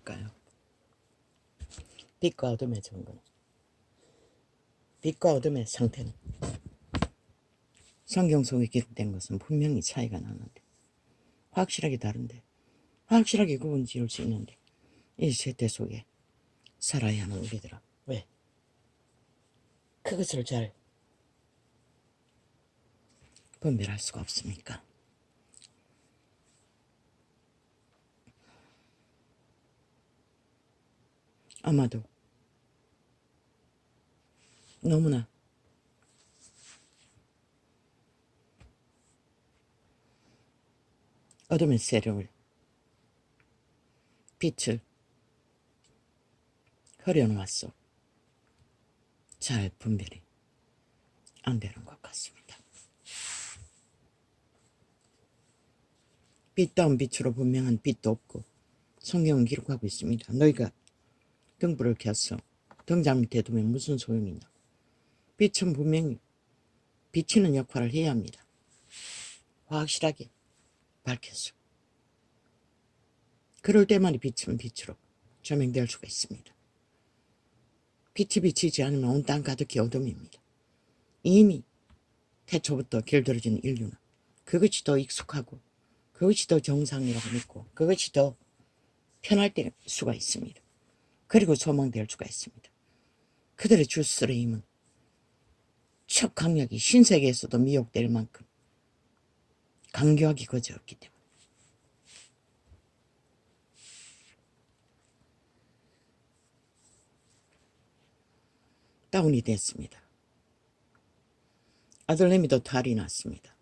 무엇일까요? 빛과 어둠의 정근, 빛과 어둠의 상태는 성경 속에 기록된 것은 분명히 차이가 나는데, 확실하게 다른데, 확실하게 구분 지을 수 있는데, 이 세대 속에 살아야 하는 우리들아, 왜 그것을 잘 분별할 수가 없습니까? 아마도 너무나 어둠의 세력을, 빛을 흐려놓았어. 잘 분별이 안 되는 것 같습니다. 빛다운 빛으로 분명한 빛도 없고, 성경은 기록하고 있습니다. 너희가 등불을 켰어. 등잔 밑에 두면 무슨 소용이 있나? 빛은 분명히 비치는 역할을 해야 합니다. 확실하게 밝혔어. 그럴 때만이 빛은 빛으로 조명될 수가 있습니다. 빛이 비치지 않으면 온 땅 가득히 어둠입니다. 이미 태초부터 길들여진 인류는 그것이 더 익숙하고 그것이 더 정상이라고 믿고 그것이 더 편할 때 수가 있습니다. 그리고 소망될 수가 있습니다. 그들의 주스의 힘은 척 강력이 신세계에서도 미혹될 만큼 강교하게 거저었기 때문에 다운이 됐습니다. 아들내미도 탈이 났습니다.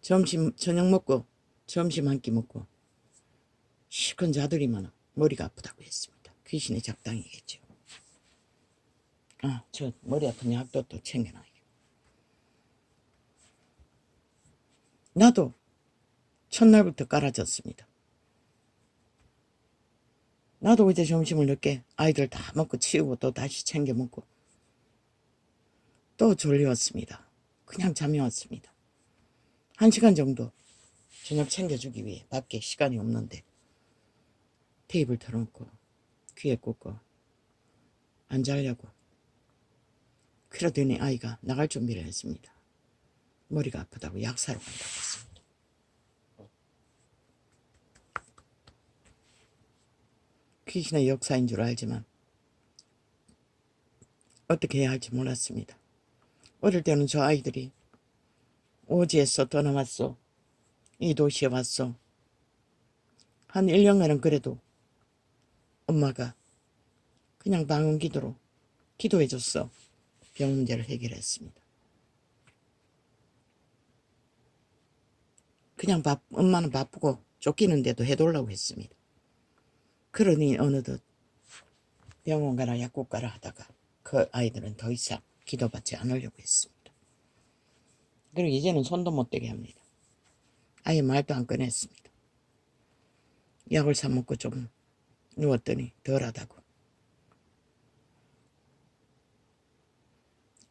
저녁 먹고 점심 한 끼 먹고 시큰 자들이면 머리가 아프다고 했습니다. 귀신의 작당이겠죠. 저 머리 아픈 약도 또 챙겨놔요. 나도 첫날부터 깔아줬습니다. 나도 어제 점심을 늦게 아이들 다 먹고 치우고 또 다시 챙겨 먹고 또 졸려왔습니다. 그냥 잠이 왔습니다. 1시간 정도 저녁 챙겨주기 위해 밖에 시간이 없는데 테이블 털어놓고 귀에 꽂고 안 자려고 그러더니 아이가 나갈 준비를 했습니다. 머리가 아프다고 약 사러 간다고 했습니다. 귀신의 역사인 줄 알지만 어떻게 해야 할지 몰랐습니다. 어릴 때는 저 아이들이 오지에서 떠나왔어. 이 도시에 왔어. 한 1년간은 그래도 엄마가 그냥 방언 기도로 기도해줬어. 병 문제를 해결했습니다. 그냥 엄마는 바쁘고 쫓기는데도 해달라고 했습니다. 그러니 어느덧 병원 가라 약국 가라 하다가 그 아이들은 더 이상 기도받지 않으려고 했습니다. 그리고 이제는 손도 못 대게 합니다. 아예 말도 안 꺼냈습니다. 약을 사 먹고 좀 누웠더니 덜하다고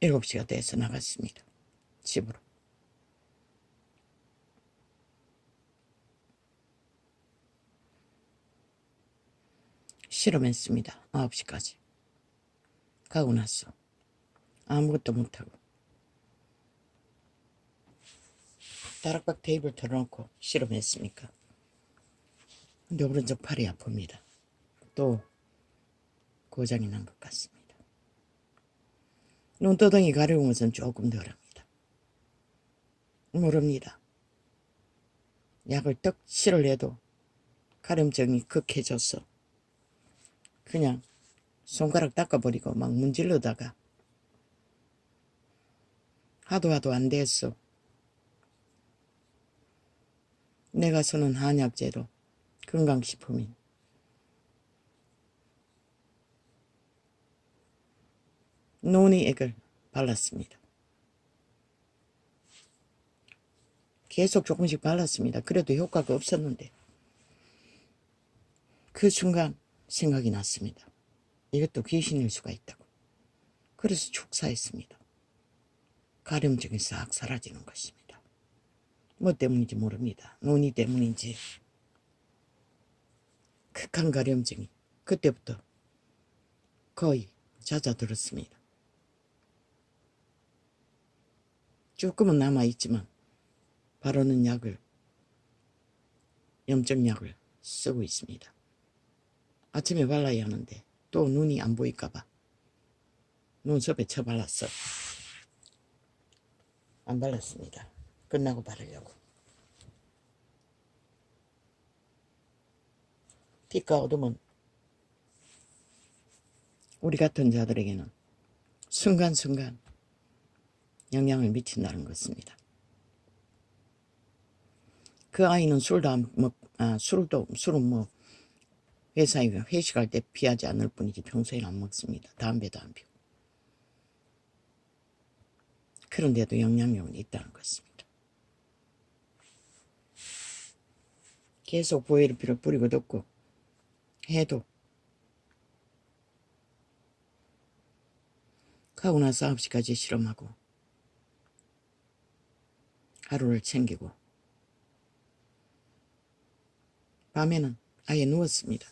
7시가 돼서 나갔습니다. 집으로. 실험했습니다. 9시까지. 가고 나서 아무것도 못하고 다락방 테이블 털어놓고 실험했으니까. 근데 오른쪽 팔이 아픕니다. 또 고장이 난 것 같습니다. 눈두덩이 가려운 것은 조금 덜합니다. 모릅니다. 약을 떡칠을 해도 가려움증이 극해져서 그냥 손가락 닦아버리고 막 문질러다가 하도 안 됐어. 내가 쓰는 한약재로 건강식품인 논이액을 발랐습니다. 계속 조금씩 발랐습니다. 그래도 효과가 없었는데 그 순간 생각이 났습니다. 이것도 귀신일 수가 있다고. 그래서 축사했습니다. 가려움증이 싹 사라지는 것입니다. 뭐 때문인지 모릅니다. 논이 때문인지 극한 가려움증이 그때부터 거의 잦아들었습니다. 조금은 남아있지만 바르는 약을, 염증약을 쓰고 있습니다. 아침에 발라야 하는데 또 눈이 안 보일까봐 눈썹에 쳐발랐어. 안 발랐습니다. 끝나고 바르려고. 빛과 어둠은 우리 같은 자들에게는 순간순간 영향을 미친다는 것입니다. 그 아이는 술은 뭐 회사에 회식할 때 피하지 않을 뿐이지 평소에는 안 먹습니다. 담배도 안 피우고. 그런데도 영향력은 있다는 것입니다. 계속 보혈을 뿌리고 덮고 해도 가고 나서 9시까지 실험하고 하루를 챙기고 밤에는 아예 누웠습니다.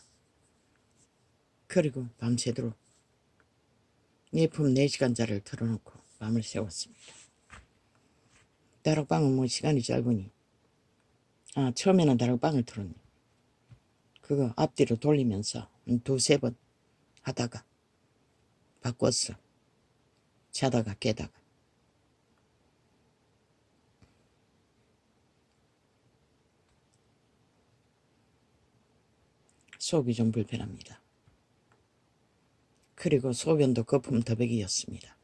그리고 밤새도록 예품 4시간짜리를 틀어놓고 밤을 새웠습니다. 다락방은 뭐 시간이 짧으니 처음에는 다락방을 틀었네. 그거 앞뒤로 돌리면서 2-3번 하다가 바꿨어. 자다가 깨다가. 속이 좀 불편합니다. 그리고 소변도 거품 더백이었습니다.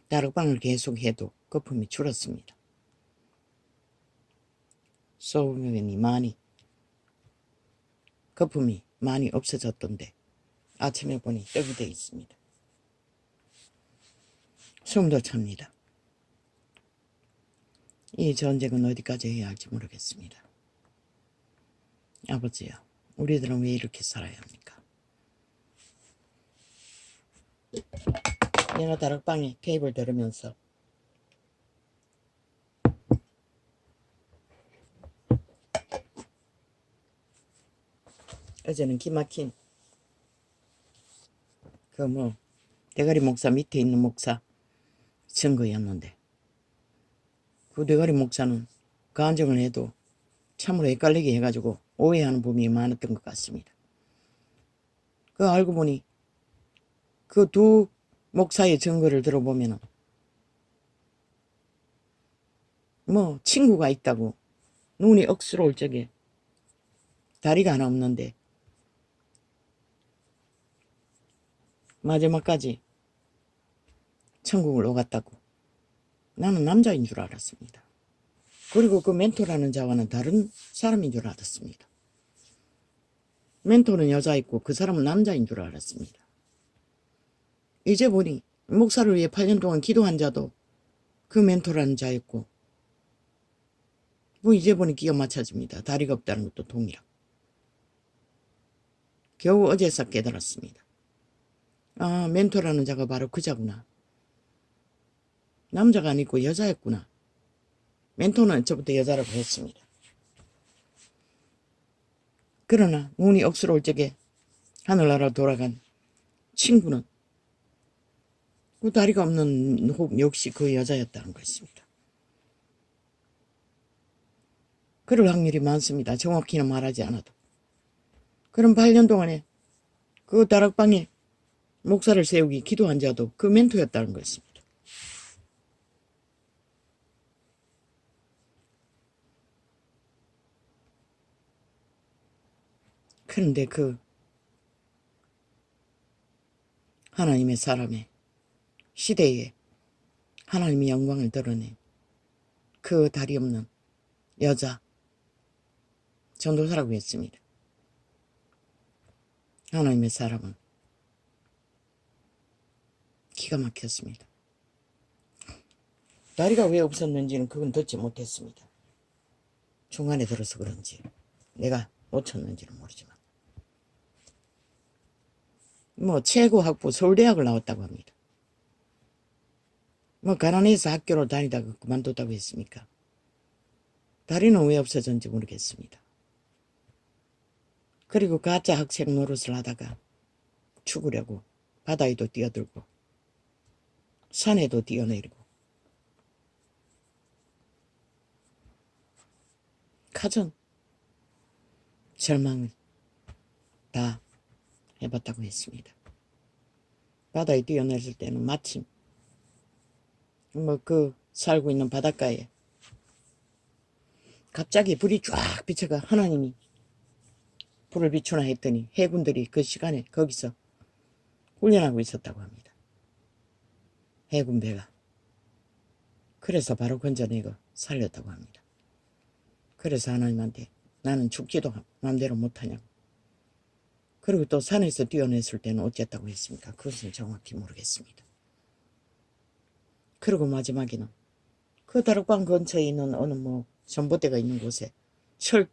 다락방을 계속 해도 거품이 줄었습니다. 소변이 거품이 많이 없어졌던데 아침에 보니 떡이 되어 있습니다. 숨도 찹니다. 이 전쟁은 어디까지 해야 할지 모르겠습니다. 아버지요, 우리들은 왜 이렇게 살아야 합니까? 내가 다락방에 테이블 들으면서 어제는 기막힌 대가리 목사 밑에 있는 목사 증거였는데 그 대가리 목사는 간증을 해도 참으로 헷갈리게 해가지고 오해하는 부분이 많았던 것 같습니다. 그 알고 보니 그 두 목사의 증거를 들어보면은 친구가 있다고 눈이 억수로 올 적에 다리가 하나 없는데 마지막까지 천국을 오갔다고. 나는 남자인 줄 알았습니다. 그리고 그 멘토라는 자와는 다른 사람인 줄 알았습니다. 멘토는 여자있고 그 사람은 남자인 줄 알았습니다. 이제 보니 목사를 위해 8년 동안 기도한 자도 그 멘토라는 자였고 이제 보니 끼어 맞춰집니다. 다리가 없다는 것도 동일하고. 겨우 어제서 깨달았습니다. 멘토라는 자가 바로 그 자구나. 남자가 아니고 여자였구나. 멘토는 저부터 여자라고 했습니다. 그러나 눈이 억수로 올 적에 하늘나라 돌아간 친구는 그 다리가 없는 혹 역시 그 여자였다는 것입니다. 그럴 확률이 많습니다. 정확히는 말하지 않아도. 그럼 8년 동안에 그 다락방에 목사를 세우기 기도한 자도 그 멘토였다는 것입니다. 그런데 그 하나님의 사람의 시대에 하나님의 영광을 드러낸 그 다리 없는 여자 전도사라고 했습니다. 하나님의 사람은 기가 막혔습니다. 다리가 왜 없었는지는 그건 듣지 못했습니다. 중간에 들어서 그런지 내가 놓쳤는지는 모르지만 최고 학부 서울대학을 나왔다고 합니다. 가난해서 학교를 다니다가 그만뒀다고 했습니까? 다리는 왜 없어졌는지 모르겠습니다. 그리고 가짜 학생 노릇을 하다가 죽으려고 바다에도 뛰어들고 산에도 뛰어내리고 가전 절망을 다 해봤다고 했습니다. 바다에 뛰어내릴 때는 마침 그 살고 있는 바닷가에 갑자기 불이 쫙 비쳐가 하나님이 불을 비추나 했더니 해군들이 그 시간에 거기서 훈련하고 있었다고 합니다. 해군 배가. 그래서 바로 건져내고 살렸다고 합니다. 그래서 하나님한테 나는 죽지도 마음대로 못하냐고. 그리고 또 산에서 뛰어냈을 때는 어쨌다고 했습니까? 그것은 정확히 모르겠습니다. 그리고 마지막에는 그 다락방 근처에 있는 어느 전봇대가 있는 곳에 철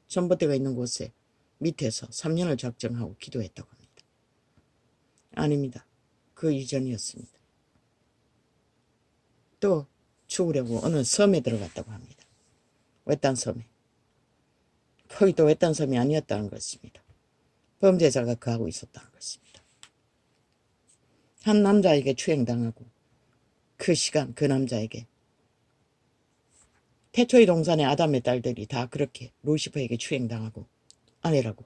전봇대가 있는 곳에 밑에서 3년을 작정하고 기도했다고 합니다. 아닙니다. 그 이전이었습니다. 또 죽으려고 어느 섬에 들어갔다고 합니다. 외딴 섬에. 거기도 외딴 섬이 아니었다는 것입니다. 범죄자가 거하고 있었다는 것입니다. 한 남자에게 추행당하고 그 시간 그 남자에게 태초의 동산의 아담의 딸들이 다 그렇게 루시퍼에게 추행당하고 아내라고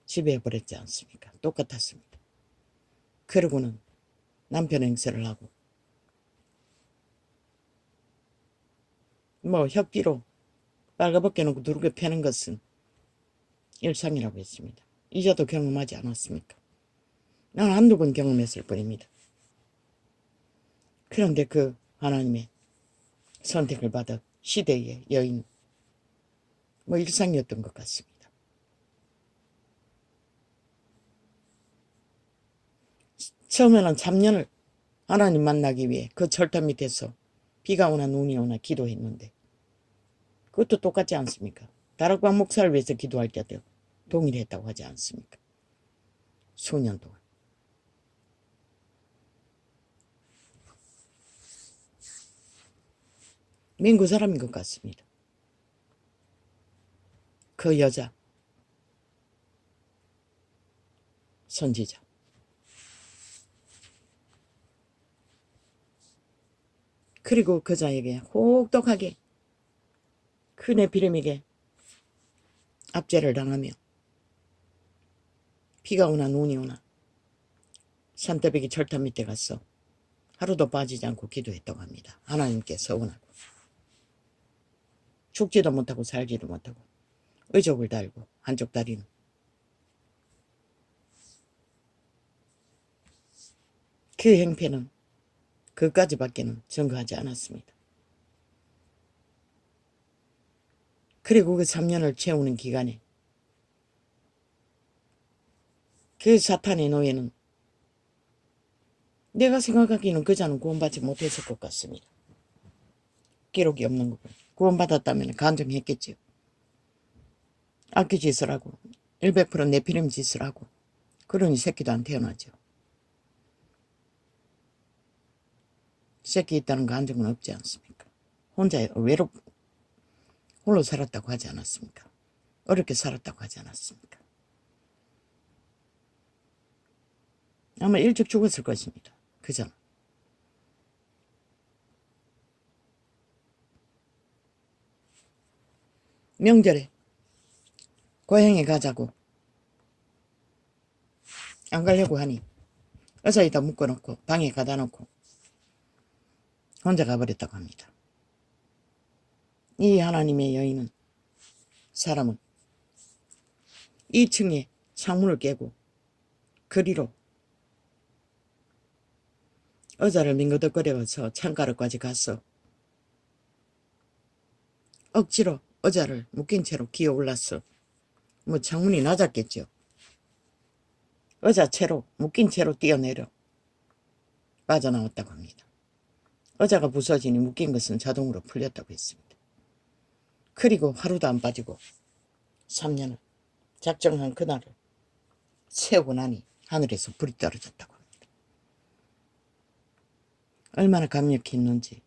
지배해버렸지 않습니까? 똑같았습니다. 그러고는 남편 행세를 하고 혁기로 빨가벗겨 놓고 두르게 패는 것은 일상이라고 했습니다. 이제도 경험하지 않았습니까? 난 한두 번 경험했을 뿐입니다. 그런데 그 하나님의 선택을 받은 시대의 여인 일상이었던 것 같습니다. 처음에는 3년을 하나님 만나기 위해 그 철탑 밑에서 비가 오나 눈이 오나 기도했는데 그것도 똑같지 않습니까? 다락방 목사를 위해서 기도할 때도 동일했다고 하지 않습니까? 수년 동안. 민구 사람인 것 같습니다. 그 여자 선지자. 그리고 그 자에게 혹독하게 그 네피림에게 압제를 당하며 비가 오나 눈이 오나 산더백이 철탑 밑에 가서 하루도 빠지지 않고 기도했다고 합니다. 하나님께 서원하고 죽지도 못하고 살지도 못하고 의족을 달고 한쪽 다리는 그 행패는 그까지밖에는 증거하지 않았습니다. 그리고 그 3년을 채우는 기간에 그 사탄의 노예는 내가 생각하기에는 그 자는 구원받지 못했을 것 같습니다. 기록이 없는 거고 구원받았다면 간증했겠지요. 악기 짓을 하고 100% 네피림 짓을 하고 그러니 새끼도 안 태어나죠. 새끼 있다는 간증은 없지 않습니까? 혼자 홀로 살았다고 하지 않았습니까? 어렵게 살았다고 하지 않았습니까? 아마 일찍 죽었을 것입니다. 그전. 명절에 고향에 가자고 안 가려고 하니 의자에다 묶어놓고 방에 가다 놓고 혼자 가버렸다고 합니다. 이 하나님의 여인은 사람은 2층에 창문을 깨고 그리로 의자를 밍거덕거려서 창가로까지 가서 억지로 의자를 묶인 채로 기어 올랐어. 창문이 낮았겠죠. 의자 채로 묶인 채로 뛰어내려 빠져나왔다고 합니다. 의자가 부서지니 묶인 것은 자동으로 풀렸다고 했습니다. 그리고 하루도 안 빠지고 3년을 작정한 그날을 세우고 나니 하늘에서 불이 떨어졌다고 합니다. 얼마나 강력했는지